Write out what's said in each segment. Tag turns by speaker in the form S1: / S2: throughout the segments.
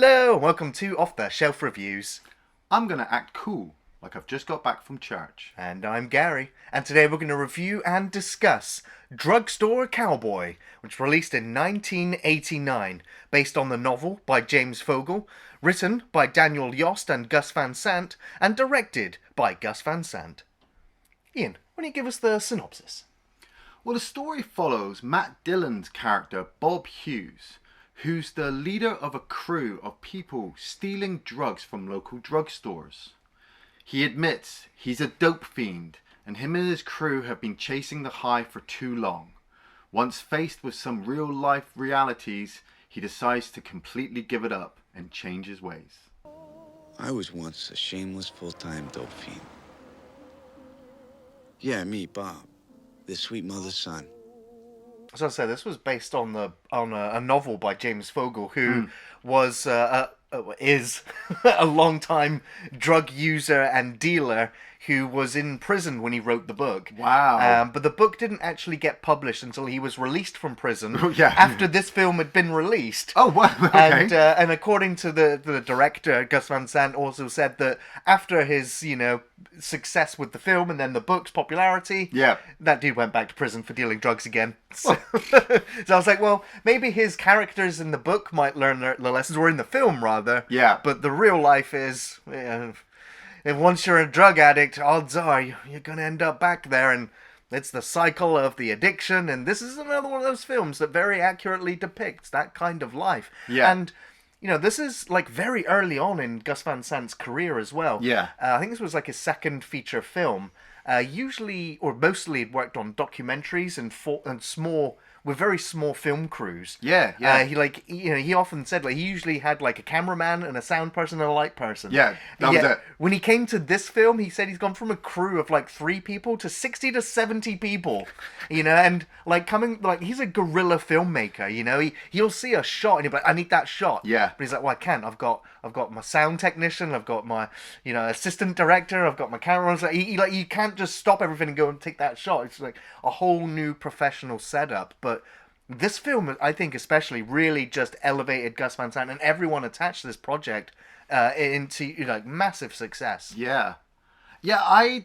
S1: Hello, and welcome to Off the Shelf Reviews.
S2: I'm going to act cool, like I've just got back from church.
S1: And I'm Gary, and today we're going to review and discuss Drugstore Cowboy, which was released in 1989, based on the novel by James Fogle, written by Daniel Yost and Gus Van Sant, and directed by Gus Van Sant. Iain, why don't you give us the synopsis?
S2: Well, the story follows Matt Dillon's character, Bob Hughes, who's the leader of a crew of people stealing drugs from local drugstores. He admits he's a dope fiend, and him and his crew have been chasing the high for too long. Once faced with some real-life realities, he decides to completely give it up and change his ways.
S3: I was once a shameless full-time dope fiend. Yeah, me, Bob, this sweet mother's son.
S1: As I said, this was based on a novel by James Fogle, who is a long-time drug user and dealer who was in prison when he wrote the book.
S2: Wow.
S1: But the book didn't actually get published until he was released from prison
S2: Yeah.
S1: after this film had been released.
S2: Oh, wow. Okay.
S1: And according to the director, Gus Van Sant also said that after his, success with the film and then the book's popularity, that dude went back to prison for dealing drugs again. So, so I was like, well, maybe his characters in the book might learn the lessons, or in the film rather.
S2: Yeah.
S1: But the real life is, if once you're a drug addict, odds are you're going to end up back there, and it's the cycle of the addiction, and this is another one of those films that very accurately depicts that kind of life.
S2: Yeah.
S1: And this is like very early on in Gus Van Sant's career as well.
S2: Yeah.
S1: I think this was like his second feature film. Usually, or mostly, he'd worked on documentaries and small, with very small film crews.
S2: Yeah.
S1: He often said he usually had like a cameraman and a sound person and a light person.
S2: Yeah, that was it.
S1: When he came to this film, he said he's gone from a crew of like 3 people to 60 to 70 people. And he's a guerrilla filmmaker. He'll see a shot and he'll be like, I need that shot.
S2: Yeah.
S1: But he's like, well, I can't. I've got my sound technician. I've got my assistant director. I've got my camera. So you can't just stop everything and go and take that shot. It's like a whole new professional setup. But this film, I think especially, really just elevated Gus Van Sant and everyone attached to this project into massive success.
S2: Yeah. I'd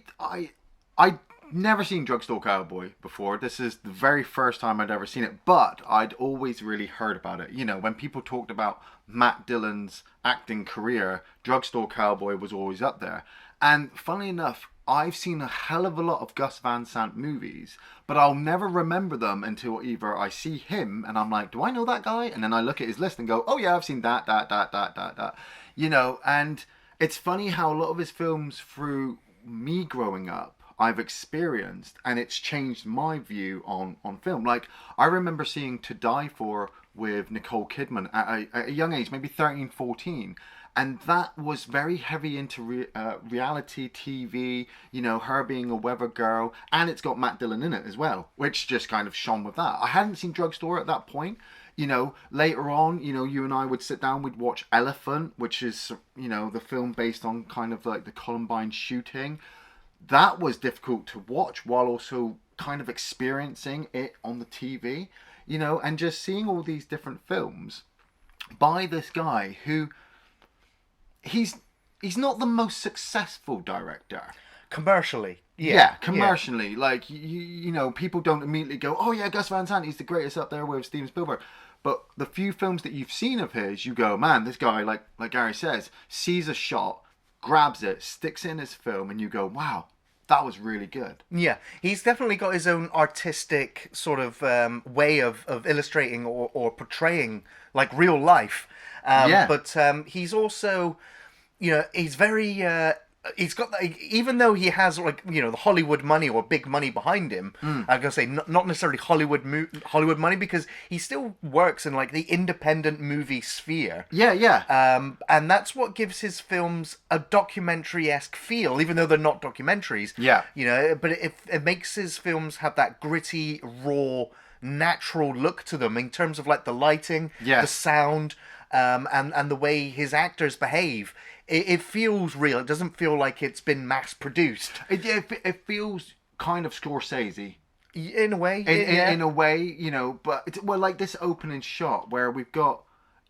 S2: never seen Drugstore Cowboy before. This is the very first time I'd ever seen it, but I'd always really heard about it. When people talked about Matt Dillon's acting career, Drugstore Cowboy was always up there. And funnily enough, I've seen a hell of a lot of Gus Van Sant movies, but I'll never remember them until either I see him and I'm like, do I know that guy? And then I look at his list and go, oh yeah, I've seen that. And it's funny how a lot of his films through me growing up, I've experienced, and it's changed my view on film. Like, I remember seeing To Die For with Nicole Kidman at a young age, maybe 13, 14. And that was very heavy into reality TV, her being a weather girl. And it's got Matt Dillon in it as well, which just kind of shone with that. I hadn't seen Drugstore at that point. Later on, you and I would sit down, we'd watch Elephant, which is, the film based on kind of like the Columbine shooting. That was difficult to watch while also kind of experiencing it on the TV, and just seeing all these different films by this guy who... He's not the most successful director.
S1: Commercially.
S2: Yeah, commercially. Yeah. Like, people don't immediately go, oh yeah, Gus Van Sant, he's the greatest up there with Steven Spielberg. But the few films that you've seen of his, you go, man, this guy, like Gary says, sees a shot, grabs it, sticks it in his film, and you go, wow, that was really good.
S1: Yeah, he's definitely got his own artistic sort of way of illustrating or portraying like real life. But he's also, he's very... he's got, even though he has the Hollywood money or big money behind him, I'm gonna say not necessarily Hollywood money, because he still works in like the independent movie sphere.
S2: Yeah.
S1: And that's what gives his films a documentary-esque feel, even though they're not documentaries.
S2: Yeah.
S1: But it makes his films have that gritty, raw, natural look to them in terms of like the lighting, the sound, and the way his actors behave. It feels real. It doesn't feel like it's been mass produced.
S2: It feels kind of Scorsese.
S1: In a way.
S2: In a way, but it's like this opening shot where we've got,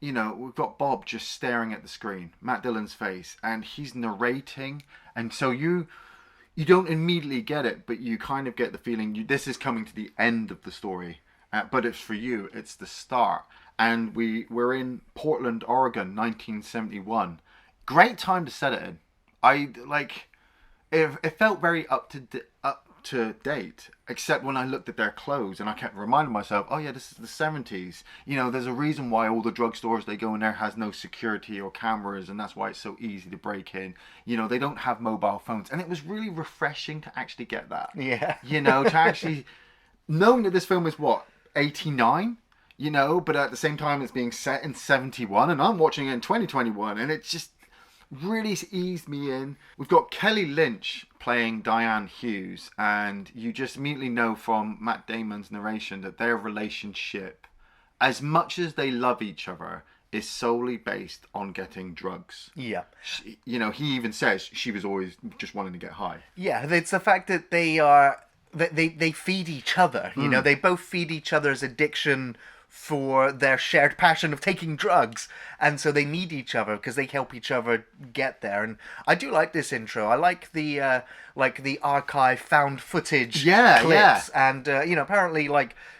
S2: we've got Bob just staring at the screen, Matt Dillon's face, and he's narrating, and so you don't immediately get it, but you kind of get the feeling this is coming to the end of the story. But it's for you, it's the start. And we're in Portland, Oregon, 1971. Great time to set it in. It felt very up to date, except when I looked at their clothes and I kept reminding myself, oh yeah, this is the 70s. There's a reason why all the drugstores they go in there has no security or cameras, and that's why it's so easy to break in. They don't have mobile phones, and it was really refreshing to actually get that.
S1: Yeah.
S2: To actually knowing that this film is 89, but at the same time it's being set in 71, and I'm watching it in 2021, and it just really eased me in. We've got Kelly Lynch playing Diane Hughes, and you just immediately know from Matt Damon's narration that their relationship, as much as they love each other, is solely based on getting drugs.
S1: Yeah.
S2: He even says she was always just wanting to get high.
S1: Yeah, it's the fact that they feed each other. They both feed each other's addiction for their shared passion of taking drugs, and so they need each other because they help each other get there. And I do like this intro. I like the archive found footage clips, and apparently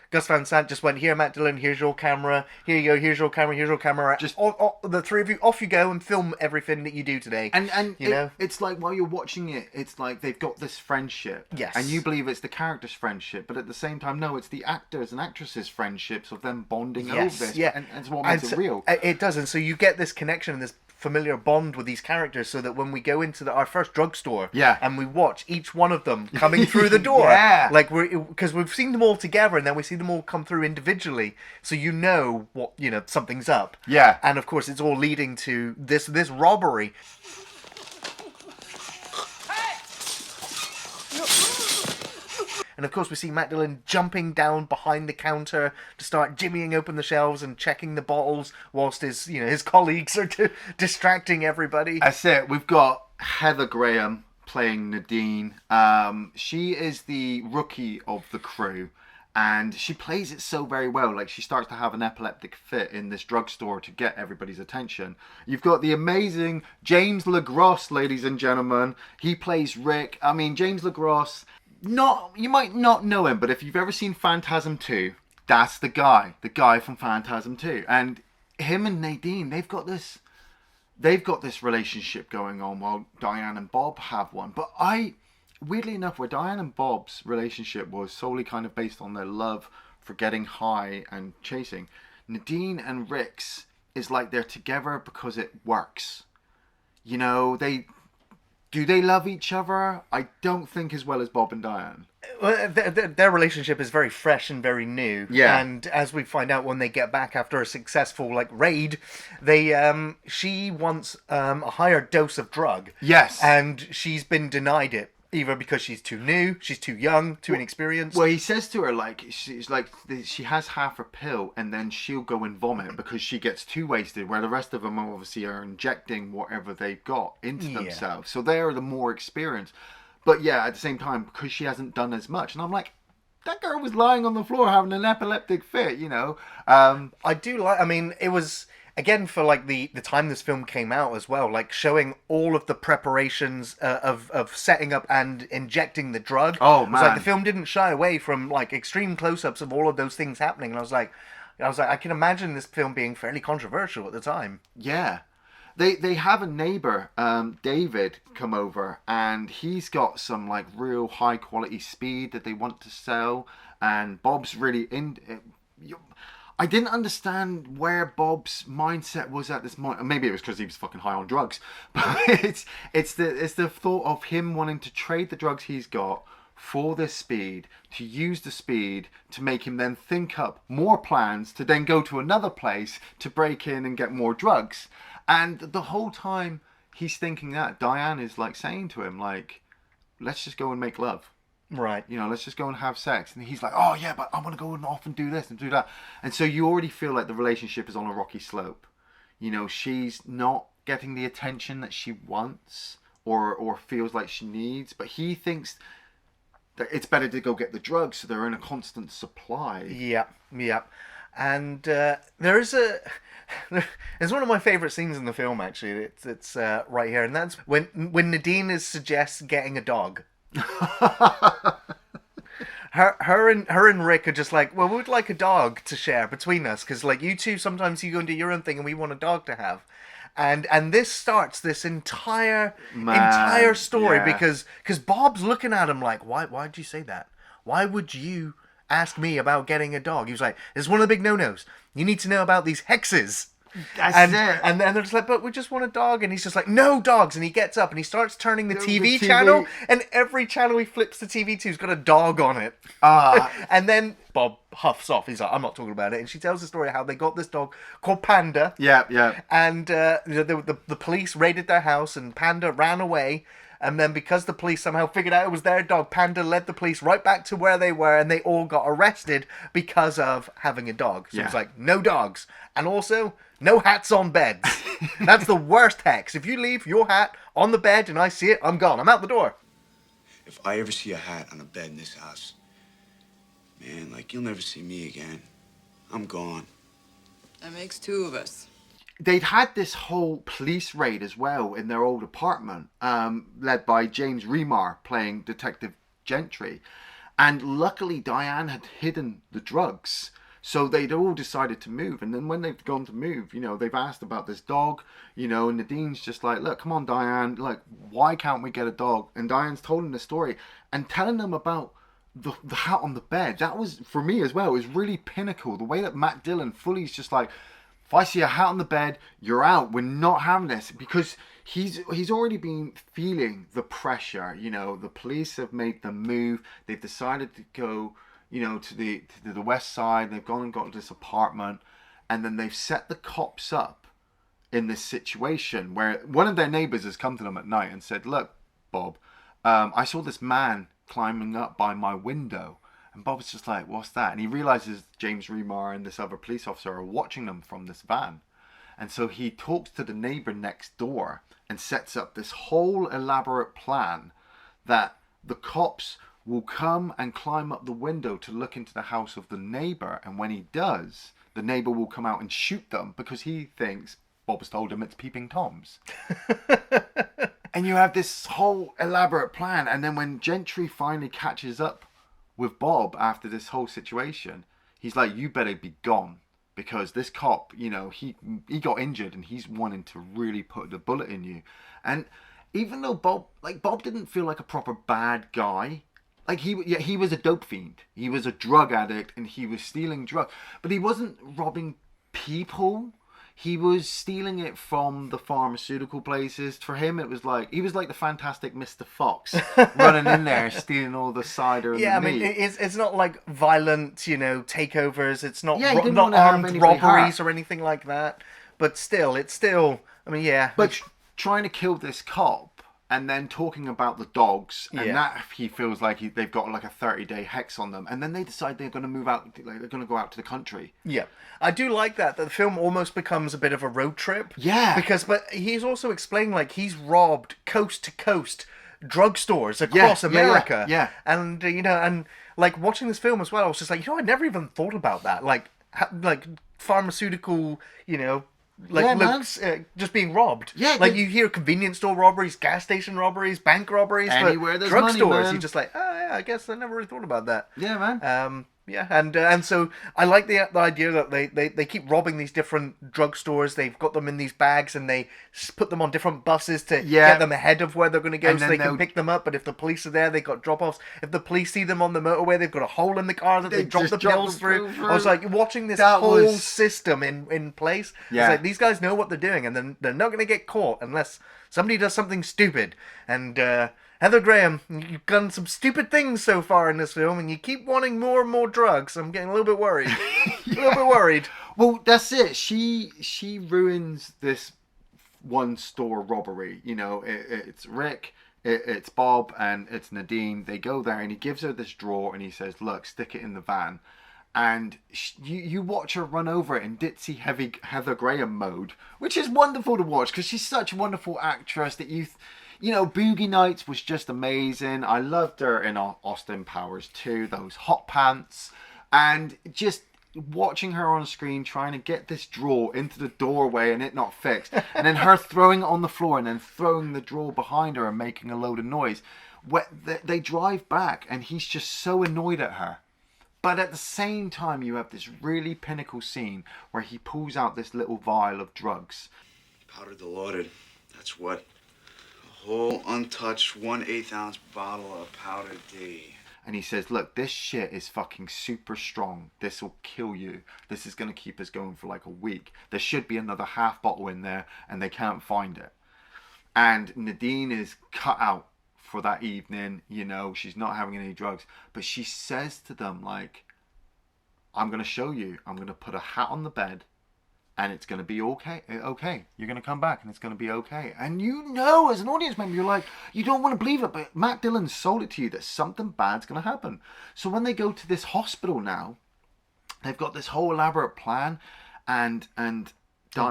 S1: Gus Van Sant just went, here, Matt Dillon, here's your camera. Here you go, here's your camera, here's your camera. Just the three of you, off you go and film everything that you do today.
S2: And it's like while you're watching it, it's like they've got this friendship.
S1: Yes.
S2: And you believe it's the character's friendship, but at the same time, no, it's the actors and actresses' friendships of them bonding over this.
S1: Yeah.
S2: And it's what makes it real.
S1: It does, and so you get this connection and this familiar bond with these characters, so that when we go into our first drugstore, and we watch each one of them coming through the door, because we've seen them all together, and then we see them all come through individually, so what something's up.
S2: Yeah.
S1: And of course, it's all leading to this robbery. And of course, we see Matt Dillon jumping down behind the counter to start jimmying open the shelves and checking the bottles, whilst his colleagues are distracting everybody.
S2: That's it. We've got Heather Graham playing Nadine. She is the rookie of the crew, and she plays it so very well. Like, she starts to have an epileptic fit in this drugstore to get everybody's attention. You've got the amazing James Gros, ladies and gentlemen. He plays Rick. I mean, James Gros, you might not know him, but if you've ever seen Phantasm 2, that's the guy from Phantasm 2. And him and Nadine, they've got this relationship going on, while Diane and Bob have one. But weirdly enough, where Diane and Bob's relationship was solely kind of based on their love for getting high and chasing, Nadine and Rick's is like they're together because it works. Do they love each other? I don't think as well as Bob and Diane.
S1: Well, their relationship is very fresh and very new.
S2: Yeah.
S1: And as we find out when they get back after a successful raid, she wants a higher dose of drug.
S2: Yes.
S1: And she's been denied it. Either because she's too new, she's too young, too inexperienced.
S2: Well, he says to her, she has half a pill and then she'll go and vomit because she gets too wasted, where the rest of them obviously are injecting whatever they've got into themselves. So they are the more experienced. But yeah, at the same time, because she hasn't done as much. And I'm like, that girl was lying on the floor having an epileptic fit,
S1: I do it was... Again, for the time this film came out as well, showing all of the preparations of setting up and injecting the drug.
S2: Oh man!
S1: It was the film didn't shy away from extreme close-ups of all of those things happening, and I was like, I can imagine this film being fairly controversial at the time.
S2: Yeah, they have a neighbor, David, come over, and he's got some real high quality speed that they want to sell, and Bob's really in. I didn't understand where Bob's mindset was at this moment. Maybe it was because he was fucking high on drugs. But it's the thought of him wanting to trade the drugs he's got for this speed, to use the speed to make him then think up more plans to then go to another place to break in and get more drugs. And the whole time he's thinking that, Diane is saying to him, let's just go and make love.
S1: Right.
S2: Let's just go and have sex. And he's like, oh yeah, but I want to go and off and do this and do that. And so you already feel like the relationship is on a rocky slope. She's not getting the attention that she wants or feels like she needs. But he thinks that it's better to go get the drugs so they're in a constant supply.
S1: Yeah. And there is a... It's one of my favourite scenes in the film, actually. It's right here, and that's when Nadine suggests getting a dog. Her and Rick are just like, well, we'd like a dog to share between us, because like you two, sometimes you go and do your own thing, and we want a dog to have. And this starts this entire story, because Bob's looking at him like, why'd you say that? Why would you ask me about getting a dog? He was like, this is one of the big no-nos. You need to know about these hexes.
S2: That's it.
S1: And then they're just like, but we just want a dog. And he's just like, no dogs. And he gets up and he starts turning the TV channel. And every channel he flips the TV to has got a dog on it. And then Bob huffs off. He's like, I'm not talking about it. And she tells the story of how they got this dog called Panda.
S2: Yeah.
S1: And the police raided their house and Panda ran away. And then because the police somehow figured out it was their dog, Panda led the police right back to where they were, and they all got arrested because of having a dog. So it's like, no dogs. And also, no hats on beds. That's the worst hex. If you leave your hat on the bed and I see it, I'm gone. I'm out the door.
S3: If I ever see a hat on a bed in this house, man, like, you'll never see me again. I'm gone.
S4: That makes two of us.
S2: They'd had this whole police raid as well in their old apartment, led by James Remar playing Detective Gentry. And luckily, Diane had hidden the drugs. So they'd all decided to move. And then when they've gone to move, you know, they've asked about this dog, you know, and Nadine's just like, look, come on, Diane, like, why can't we get a dog? And Diane's told him the story and telling them about the hat on the bed. That was, for me as well, it was really pinnacle. The way that Matt Dillon fully's just like, if I see a hat on the bed, you're out. We're not having this, because he's already been feeling the pressure. You know, the police have made the move. They've decided to go, you know, to the west side. They've gone and got this apartment, and then they've set the cops up in this situation where one of their neighbors has come to them at night and said, "Look, Bob, I saw this man climbing up by my window." And Bob's just like, what's that? And he realizes James Remar and this other police officer are watching them from this van. And so he talks to the neighbor next door and sets up this whole elaborate plan that the cops will come and climb up the window to look into the house of the neighbor. And when he does, the neighbor will come out and shoot them because he thinks Bob has told him it's peeping Toms. And you have this whole elaborate plan. And then when Gentry finally catches up with Bob after this whole situation, he's like, you better be gone, because this cop, you know, he got injured and he's wanting to really put the bullet in you. And even though Bob didn't feel like a proper bad guy, like he was a dope fiend, he was a drug addict, and he was stealing drugs, but he wasn't robbing people. He was stealing it from the pharmaceutical places. For him, it was like, he was like the Fantastic Mr. Fox, running in there, stealing all the cider and the meat.
S1: Yeah, I mean, it's not like violent, you know, takeovers. It's not
S2: not
S1: armed robberies or anything like that. But still, I mean, yeah.
S2: But trying to kill this cop and then talking about the dogs, and that he feels like they've got like a 30-day hex on them, and then they decide they're going to move out, like they're going to go out to the country.
S1: Yeah, I do like that the film almost becomes a bit of a road trip.
S2: Yeah,
S1: but he's also explaining like he's robbed coast to coast drugstores across America.
S2: Yeah.
S1: And you know, and like watching this film as well, I was just like, you know, I never even thought about that. Like pharmaceutical, you know. Just being robbed.
S2: Yeah,
S1: like you hear convenience store robberies, gas station robberies, bank robberies,
S2: anywhere
S1: but
S2: there's
S1: drugstores,
S2: money, man.
S1: you're just like, oh yeah, I guess I never really thought about that.
S2: Yeah, man.
S1: Yeah, and so I like the idea that they keep robbing these different drugstores. They've got them in these bags and they put them on different buses to get them ahead of where they're going to go, so they can pick them up. But if the police are there, they've got drop-offs. If the police see them on the motorway, they've got a hole in the car that they drop the pills through. I was like, watching this whole system in place. Yeah. It's like, these guys know what they're doing, and then they're not going to get caught unless somebody does something stupid. And Heather Graham, you've done some stupid things so far in this film, and you keep wanting more and more drugs. I'm getting a little bit worried. A little bit worried.
S2: Well, that's it. She ruins this one store robbery. You know, it's Rick, it's Bob, and it's Nadine. They go there, and he gives her this drawer, and he says, look, stick it in the van. And you watch her run over it in ditzy heavy Heather Graham mode, which is wonderful to watch because she's such a wonderful actress that you know, Boogie Nights was just amazing. I loved her in Austin Powers 2, those hot pants. And just watching her on screen trying to get this drawer into the doorway and it not fixed, and then her throwing it on the floor and then throwing the drawer behind her and making a load of noise. They drive back and he's just so annoyed at her. But at the same time, you have this really pinnacle scene where he pulls out this little vial of drugs.
S3: Powdered the loaded. That's what. A whole untouched 1/8 ounce bottle of powdered D.
S2: And he says, look, this shit is fucking super strong. This will kill you. This is going to keep us going for like a week. There should be another half bottle in there and they can't find it. And Nadine is cut out for that evening, you know, she's not having any drugs, but she says to them, like, I'm going to show you, I'm going to put a hat on the bed and it's going to be okay, you're going to come back and it's going to be okay. And you know, as an audience member, you're like, you don't want to believe it, but Matt Dillon sold it to you that something bad's going to happen. So when they go to this hospital now, they've got this whole elaborate plan and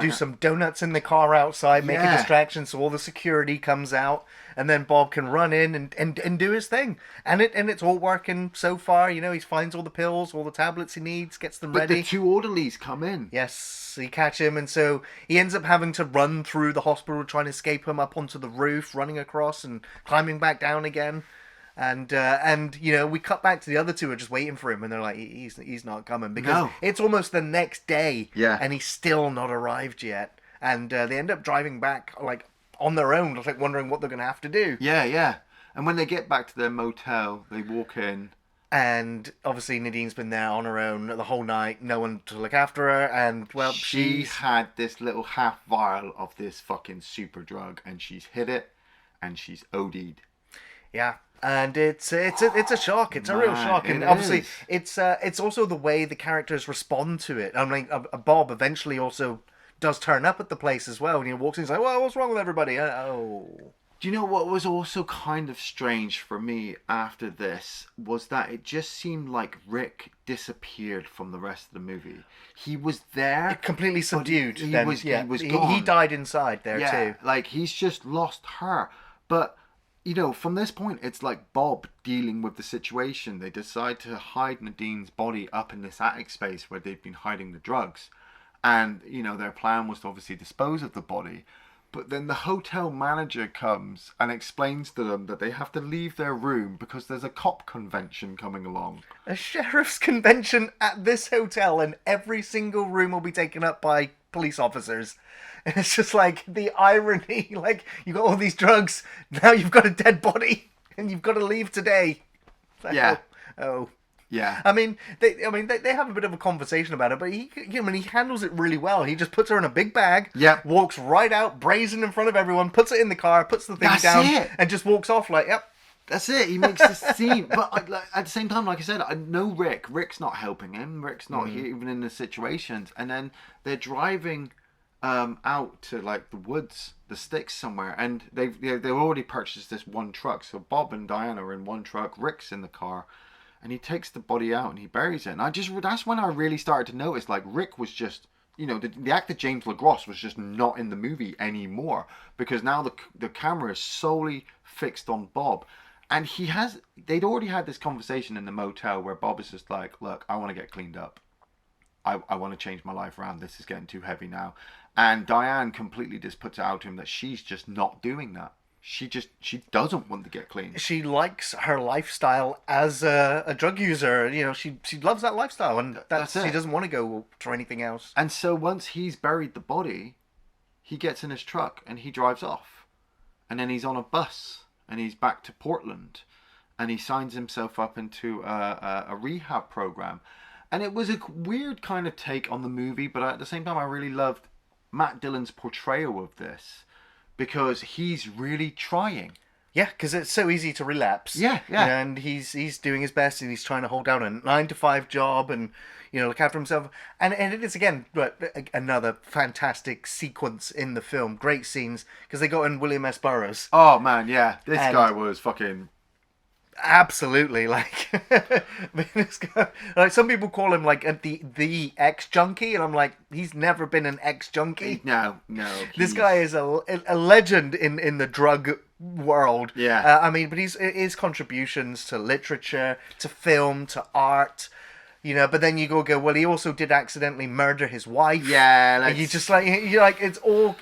S1: do some donuts in the car outside, make a distraction so all the security comes out, and then Bob can run in and do his thing. And it's all working so far. You know, he finds all the pills, all the tablets he needs, gets them ready.
S2: But the two orderlies come in.
S1: Yes, he catch him, and so he ends up having to run through the hospital, trying to escape him up onto the roof, running across and climbing back down again. And you know, we cut back to the other two are just waiting for him, and they're like, he's not coming because it's almost the next day, and he's still not arrived yet. And they end up driving back like on their own, just like wondering what they're gonna have to do.
S2: Yeah. And when they get back to their motel, they walk in,
S1: and obviously Nadine's been there on her own the whole night, no one to look after her, and well,
S2: she had this little half vial of this fucking super drug, and she's hit it, and she's OD'd.
S1: Yeah. And it's a shock. It's a real shock, and obviously it's also the way the characters respond to it. I mean, Bob eventually also does turn up at the place as well, and he walks in. He's like, "Well, what's wrong with everybody?" Oh.
S2: Do you know what was also kind of strange for me after this was that it just seemed like Rick disappeared from the rest of the movie. He was there,
S1: completely subdued.
S2: He was gone.
S1: He died inside there too.
S2: Like he's just lost her, but. You know, from this point, it's like Bob dealing with the situation. They decide to hide Nadine's body up in this attic space where they've been hiding the drugs. And, you know, their plan was to obviously dispose of the body. But then the hotel manager comes and explains to them that they have to leave their room because there's a cop convention coming along.
S1: A sheriff's convention at this hotel, and every single room will be taken up by police officers. And it's just like the irony, like you got all these drugs, now you've got a dead body, and you've got to leave today. Like, oh.
S2: Yeah.
S1: I mean, they have a bit of a conversation about it, but he handles it really well. He just puts her in a big bag, walks right out, brazen in front of everyone, puts it in the car, puts the thing down, and just walks off like, yep.
S2: That's it. He makes the scene, but at the same time, like I said, I know Rick. Rick's not helping him. Rick's not here, even in the situations. And then they're driving out to like the woods, the sticks somewhere, and they've already purchased this one truck. So Bob and Diana are in one truck. Rick's in the car, and he takes the body out and he buries it. And that's when I really started to notice, like Rick was just. You know, the actor James LaGrosse was just not in the movie anymore because now the camera is solely fixed on Bob. And they'd already had this conversation in the motel where Bob is just like, look, I want to get cleaned up. I want to change my life around. This is getting too heavy now. And Diane completely just puts it out to him that she's just not doing that. She doesn't want to get clean.
S1: She likes her lifestyle as a drug user. You know, she loves that lifestyle, and that's it. She doesn't want to go for anything else.
S2: And so once he's buried the body, he gets in his truck and he drives off. And then he's on a bus. And he's back to Portland, and he signs himself up into a rehab program. And it was a weird kind of take on the movie, but at the same time, I really loved Matt Dillon's portrayal of this because he's really trying.
S1: Yeah, because it's so easy to relapse.
S2: Yeah.
S1: And he's doing his best, and he's trying to hold down a 9-to-5 job, and look after himself. And it is again another fantastic sequence in the film. Great scenes because they got in William S. Burroughs.
S2: Oh man, yeah, this guy was fucking.
S1: Absolutely, like this guy, like some people call him like the ex-junkie, and I'm like, he's never been an ex-junkie.
S2: No.
S1: This guy is a legend in the drug world.
S2: Yeah.
S1: But his contributions to literature, to film, to art, You know, but then you go, well, he also did accidentally murder his wife.
S2: Yeah,
S1: and you just like, you're like, it's all.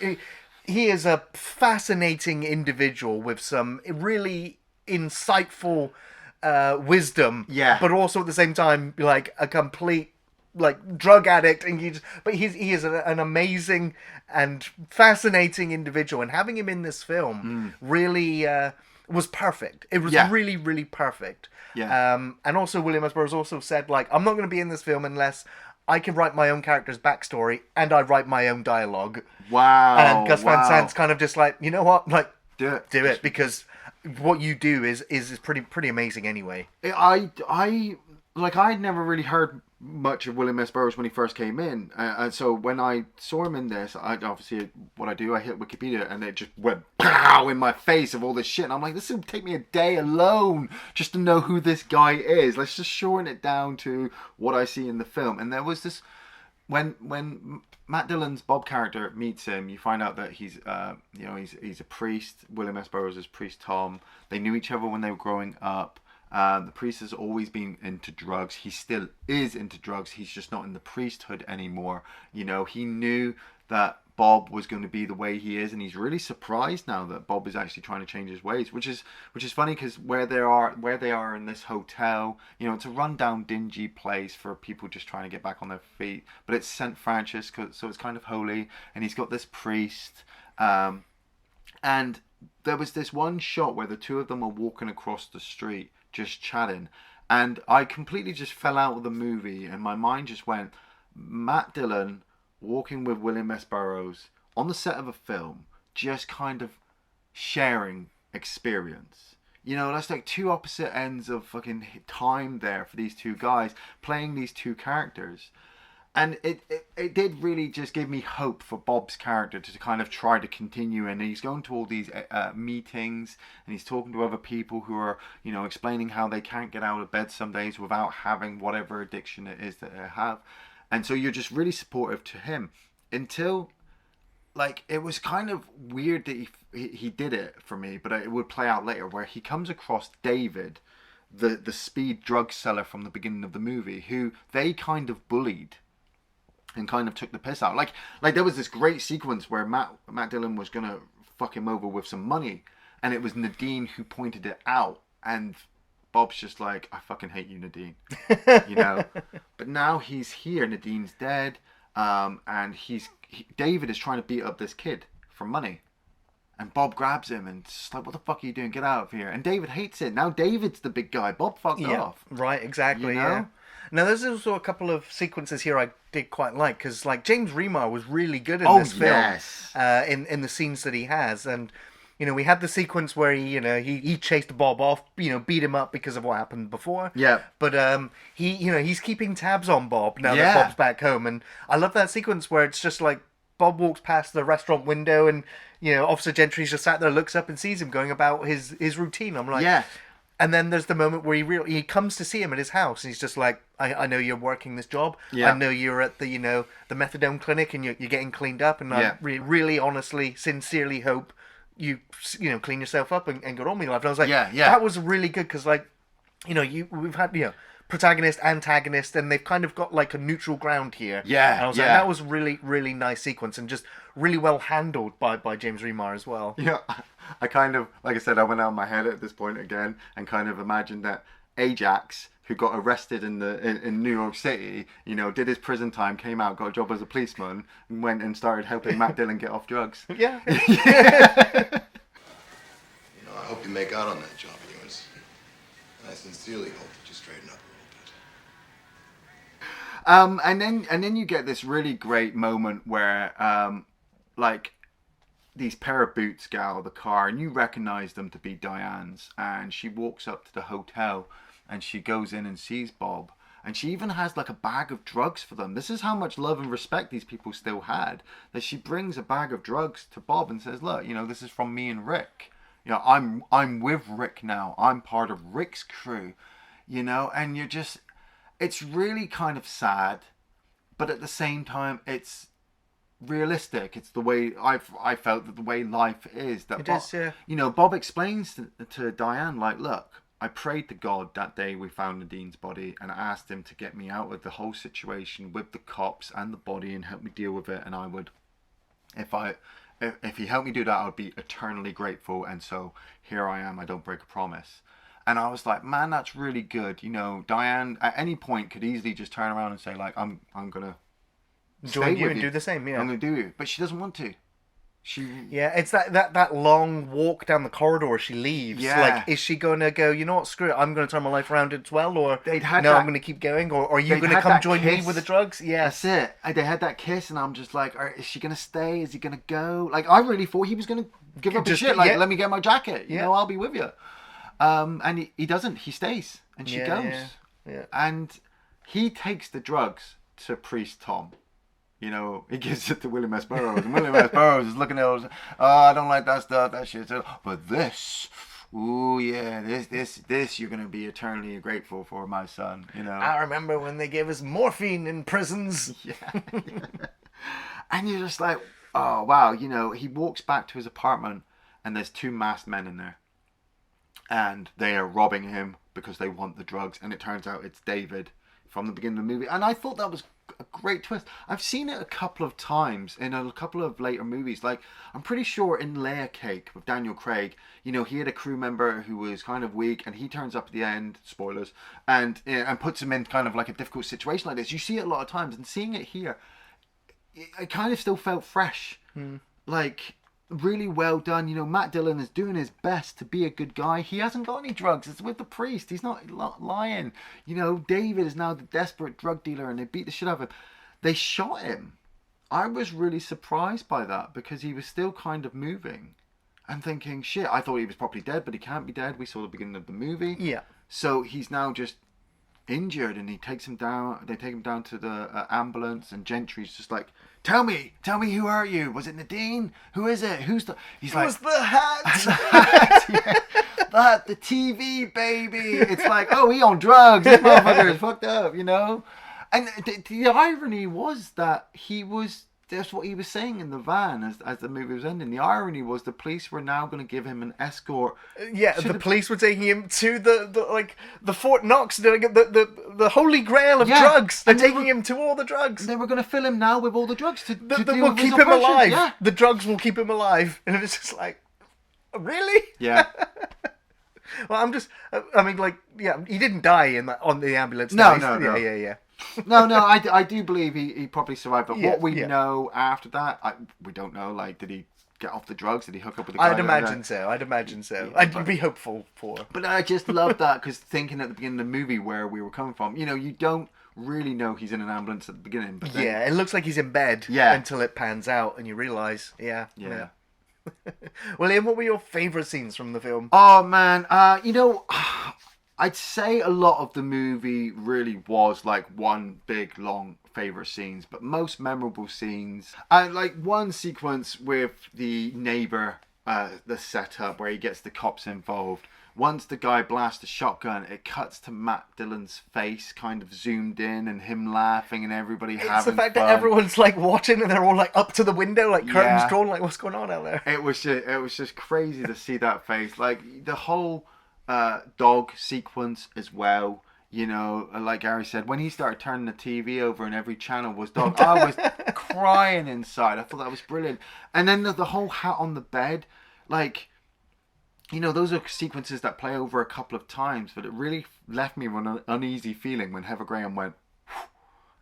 S1: He is a fascinating individual with some really insightful wisdom.
S2: Yeah.
S1: But also at the same time, like a complete like drug addict, and he is an amazing and fascinating individual, and having him in this film really was perfect. It was really, really perfect.
S2: Yeah.
S1: And also William S. Burroughs also said, like, I'm not going to be in this film unless I can write my own character's backstory and I write my own dialogue.
S2: Wow.
S1: And Gus Van Sant's kind of just like, you know what, like,
S2: do
S1: it because what you do is pretty amazing anyway.
S2: I'd never really heard much of William S. Burroughs when he first came in, and so when I saw him in this, I hit Wikipedia and it just went pow in my face of all this shit, and I'm like, this will take me a day alone just to know who this guy is. Let's just shorten it down to what I see in the film. And there was this when Matt Dillon's Bob character meets him, you find out that he's a priest. William S. Burroughs is priest Tom. They knew each other when they were growing up. The priest has always been into drugs. He still is into drugs. He's just not in the priesthood anymore. You know, he knew that Bob was going to be the way he is, and he's really surprised now that Bob is actually trying to change his ways, which is funny because where they are in this hotel, you know, it's a rundown, dingy place for people just trying to get back on their feet. But it's St. Francis, so it's kind of holy, and he's got this priest, and there was this one shot where the two of them are walking across the street just chatting, and I completely just fell out of the movie, and my mind just went, Matt Dillon walking with William S. Burroughs on the set of a film, just kind of sharing experience. You know, that's like two opposite ends of fucking time there for these two guys playing these two characters. And it did really just give me hope for Bob's character to kind of try to continue. And he's going to all these meetings, and he's talking to other people who are, you know, explaining how they can't get out of bed some days without having whatever addiction it is that they have. And so you're just really supportive to him until, like, it was kind of weird that he did it for me, but it would play out later, where he comes across David, the speed drug seller from the beginning of the movie, who they kind of bullied and kind of took the piss out. Like there was this great sequence where Matt Dillon was gonna fuck him over with some money, and it was Nadine who pointed it out, and Bob's just like, I fucking hate you, Nadine. You know? But now he's here, Nadine's dead, and David is trying to beat up this kid for money. And Bob grabs him and just like, what the fuck are you doing? Get out of here. And David hates it. Now David's the big guy. Bob fucked off.
S1: Right, exactly,
S2: you know?
S1: yeah. Now, there's also a couple of sequences here I did quite like, because, like, James Remar was really good in this film.
S2: Yes.
S1: In the scenes that he has. And, you know, we had the sequence where he chased Bob off, you know, beat him up because of what happened before.
S2: Yeah.
S1: But he's keeping tabs on Bob now that Bob's back home. And I love that sequence where it's just like Bob walks past the restaurant window, and, you know, Officer Gentry's just sat there, looks up and sees him going about his routine. I'm like,
S2: yeah.
S1: And then there's the moment where he comes to see him at his house, and he's just like, I know you're working this job.
S2: Yeah.
S1: I know you're at the methadone clinic, and you're getting cleaned up, and I really honestly, sincerely hope you clean yourself up and get on with your life. And I was like, that was really good, because, like, you know, we've had, you know, protagonist, antagonist, and they've kind of got like a neutral ground here.
S2: Yeah.
S1: And I was like, that was really, really nice sequence, and just really well handled by James Remar as well.
S2: Yeah. I kind of, like I said, I went out of my head at this point again and kind of imagined that Ajax, who got arrested in New York City, you know, did his prison time, came out, got a job as a policeman, and went and started helping Matt Dillon get off drugs.
S1: Yeah.
S5: You know, I hope you make out on that job of yours. And I sincerely hope that you straighten up a little bit.
S2: And then you get this really great moment where, like, these pair of boots get out of the car, and you recognize them to be Diane's, and she walks up to the hotel, and she goes in and sees Bob, and she even has like a bag of drugs for them. This is how much love and respect these people still had, that she brings a bag of drugs to Bob and says, look, you know, this is from me and Rick. You know, I'm with Rick now. I'm part of Rick's crew, you know, and you're just, it's really kind of sad, but at the same time, it's realistic. It's the way I felt that the way life is. That
S1: It
S2: Bob,
S1: is, yeah.
S2: You know, Bob explains to Diane, like, look, I prayed to God that day we found Nadine's body, and I asked him to get me out of the whole situation with the cops and the body and help me deal with it. And I would, if he helped me do that, I would be eternally grateful. And so here I am. I don't break a promise. And I was like, man, that's really good. You know, Diane at any point could easily just turn around and say, like, I'm gonna
S1: join you and do the same. Yeah,
S2: I'm gonna do it, but she doesn't want to.
S1: It's that long walk down the corridor. She leaves.
S2: Yeah.
S1: Like, is she gonna go? You know what? Screw it. I'm gonna turn my life around as well. Or I'm gonna keep going. Or are you gonna come join me with the drugs? Yes.
S2: That's it. They had that kiss, and I'm just like, is she gonna stay? Is he gonna go? Like, I really thought he was gonna give up his shit. Like, let me get my jacket. You know, I'll be with you. And he doesn't. He stays, and she goes.
S1: Yeah.
S2: And he takes the drugs to Priest Tom. You know, he gives it to William S. Burroughs, and William S. Burroughs is looking at us. Oh, I don't like that stuff, that shit. But this, ooh yeah, this, you're gonna be eternally grateful for, my son. You know.
S1: I remember when they gave us morphine in prisons.
S2: Yeah. And you're just like, oh wow, you know. He walks back to his apartment, and there's 2 masked men in there, and they are robbing him because they want the drugs. And it turns out it's David from the beginning of the movie, and I thought that was a great twist. I've seen it a couple of times in a couple of later movies. Like, I'm pretty sure in Layer Cake with Daniel Craig, you know, he had a crew member who was kind of weak, and he turns up at the end, spoilers, and puts him in kind of like a difficult situation like this. You see it a lot of times, and seeing it here, it kind of still felt fresh. Like, really well done. You know, Matt Dillon is doing his best to be a good guy. He hasn't got any drugs. It's with the priest. He's not lying. You know, David is now the desperate drug dealer, and they beat the shit out of him. They shot him. I was really surprised by that, because he was still kind of moving and thinking, shit, I thought he was probably dead, but he can't be dead. We saw the beginning of the movie.
S1: Yeah.
S2: So he's now just injured, and he takes him down. They take him down to the ambulance, and Gentry's just like, Tell me, who are you? Was it Nadine? Who is it? Who's the... He's like...
S1: Who's the hat?
S2: The hat, yeah. The TV, baby. It's like, oh, he on drugs. This motherfucker is fucked up, you know? And the irony was that he was... That's what he was saying in the van as the movie was ending. The irony was the police were now going to give him an escort.
S1: Yeah, the police were taking him to the Fort Knox, the holy grail of drugs. They're taking him to all the drugs.
S2: They were going to fill him now with all the drugs to
S1: that will keep him alive. Yeah. The drugs will keep him alive. And it's just like, really?
S2: Yeah.
S1: Well, he didn't die on the ambulance.
S2: No.
S1: Yeah.
S2: No, I do believe he probably survived. But what we know after that, we don't know. Like, did he get off the drugs? Did he hook up with the guy?
S1: I'd imagine so. Yeah, I'd be hopeful for.
S2: But I just love that, because thinking at the beginning of the movie where we were coming from, you know, you don't really know he's in an ambulance at the beginning. But then,
S1: it looks like he's in bed until it pans out and you realise, yeah. Well, Iain, what were your favourite scenes from the film?
S2: Oh, man. You know... I'd say a lot of the movie really was like one big long favourite scenes, but most memorable scenes, like one sequence with the neighbour, the setup where he gets the cops involved. Once the guy blasts a shotgun, it cuts to Matt Dillon's face, kind of zoomed in, and him laughing and everybody having fun. It's the fact
S1: that everyone's like watching and they're all like up to the window, like curtains drawn, like what's going on out there?
S2: It was just crazy to see that face. Like the whole dog sequence as well. You know, like Gary said, when he started turning the TV over and every channel was dog, I was crying inside. I thought that was brilliant. And then the whole hat on the bed, like, you know, those are sequences that play over a couple of times, but it really left me with an uneasy feeling when Heather Graham went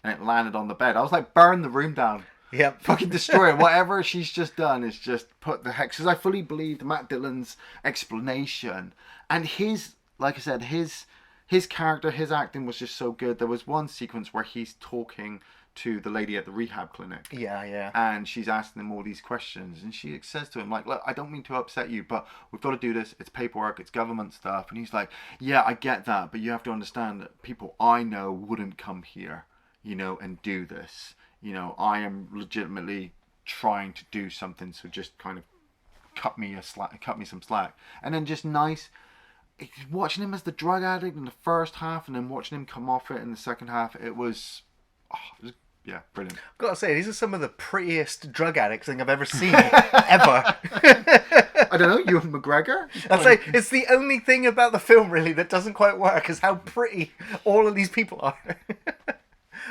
S2: and it landed on the bed. I was like, burn the room down.
S1: Yep.
S2: Fucking destroy it. Whatever she's just done is just put the hex. Because I fully believed Matt Dillon's explanation. And his, like I said, his character, his acting was just so good. There was one sequence where he's talking to the lady at the rehab clinic.
S1: Yeah.
S2: And she's asking him all these questions. And she says to him, like, look, I don't mean to upset you, but we've got to do this. It's paperwork. It's government stuff. And he's like, yeah, I get that. But you have to understand that people I know wouldn't come here, you know, and do this. You know, I am legitimately trying to do something, so just kind of cut me some slack. And then just nice watching him as the drug addict in the first half, and then watching him come off it in the second half. It was Yeah, brilliant.
S1: I've got to say, these are some of the prettiest drug addicts thing I've ever seen, ever.
S2: I don't know, Ewan McGregor?
S1: I'd say it's the only thing about the film, really, that doesn't quite work, is how pretty all of these people are.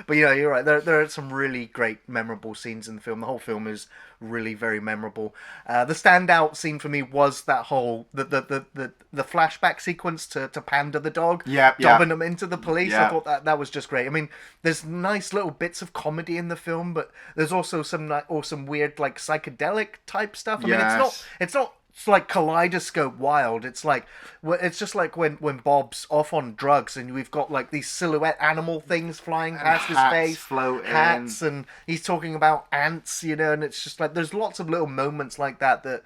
S1: But you're right. There are some really great, memorable scenes in the film. The whole film is really very memorable. The standout scene for me was that whole the flashback sequence to Panda the dog, dobbing him into the police. I thought that was just great. I mean, there's nice little bits of comedy in the film, but there's also some weird like psychedelic type stuff. I mean, it's not. It's like kaleidoscope wild. It's just like when Bob's off on drugs and we've got like these silhouette animal things flying past his face, hats, and he's talking about ants, and it's just like there's lots of little moments like that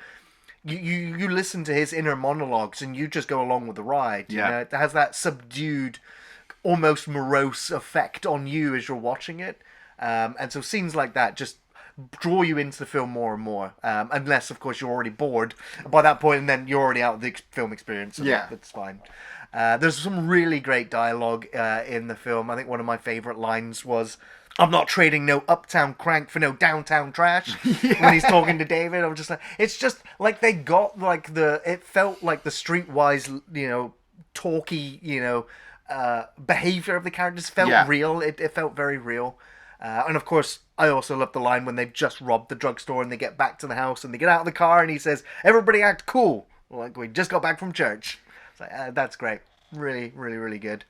S1: you listen to his inner monologues and you just go along with the ride. It has that subdued, almost morose effect on you as you're watching it, and so scenes like that just draw you into the film more and more, unless of course you're already bored by that point, and then you're already out of the film experience, and that's fine. There's some really great dialogue in the film. I think one of my favourite lines was, "I'm not trading no uptown crank for no downtown trash." When he's talking to David, I'm just like, it's just like they got like it felt like the streetwise, talky, behaviour of the characters felt real. It felt very real. And of course, I also love the line when they've just robbed the drugstore and they get back to the house and they get out of the car and he says, "Everybody act cool, like we just got back from church." It's like, that's great. Really, really, really good.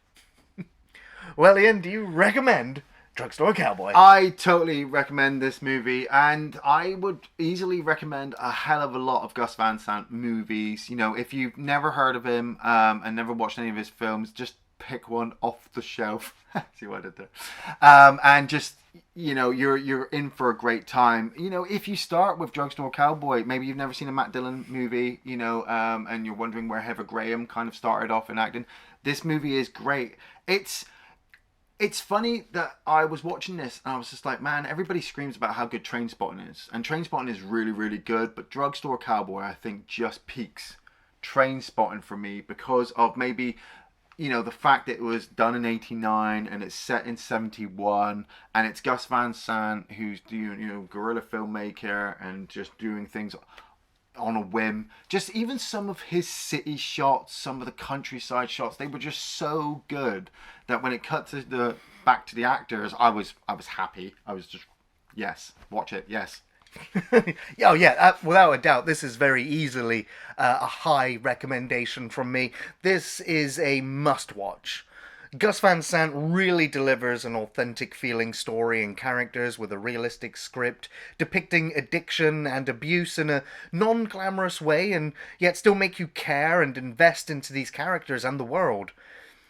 S1: Well, Iain, do you recommend Drugstore Cowboy?
S2: I totally recommend this movie, and I would easily recommend a hell of a lot of Gus Van Sant movies. If you've never heard of him and never watched any of his films, just pick one off the shelf. See what I did there? And just, you're in for a great time. If you start with Drugstore Cowboy, maybe you've never seen a Matt Dillon movie, and you're wondering where Heather Graham kind of started off in acting. This movie is great. It's funny that I was watching this and I was just like, man, everybody screams about how good Trainspotting is. And Trainspotting is really, really good, but Drugstore Cowboy, I think, just peaks Trainspotting for me because of maybe the fact that it was done in 89 and it's set in 71 and it's Gus Van Sant who's doing, guerrilla filmmaker and just doing things on a whim. Just even some of his city shots, some of the countryside shots, they were just so good that when it cut to back to the actors, I was happy. I was just, yes, watch it, yes.
S1: Without a doubt, this is very easily a high recommendation from me. This is a must-watch. Gus Van Sant really delivers an authentic feeling story and characters with a realistic script, depicting addiction and abuse in a non-glamorous way, and yet still make you care and invest into these characters and the world.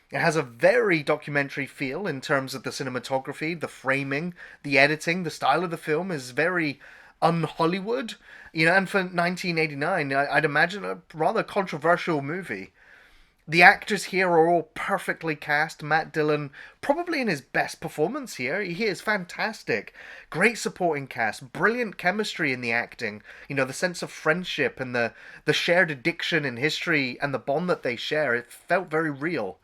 S1: It has a very documentary feel in terms of the cinematography, the framing, the editing. The style of the film is very un-Hollywood, and for 1989, I'd imagine a rather controversial movie. The actors here are all perfectly cast. Matt Dillon, probably in his best performance here. He is fantastic. Great supporting cast. Brilliant chemistry in the acting. The sense of friendship and the shared addiction in history and the bond that they share. It felt very real.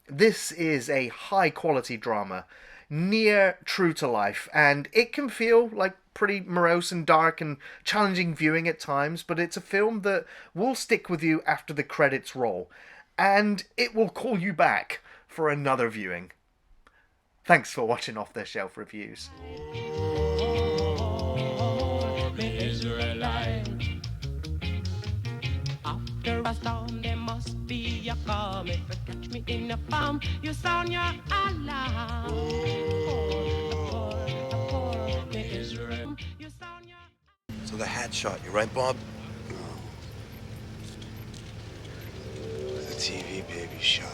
S1: This is a high-quality drama, near true to life, and it can feel like pretty morose and dark and challenging viewing at times, but it's a film that will stick with you after the credits roll, and it will call you back for another viewing. Thanks for watching Off the Shelf Reviews.
S6: After a storm, there must be a calm. If you catch me in a palm, you sound your alarm.
S7: So the hat shot you, right, Bob?
S3: No. The TV baby shot.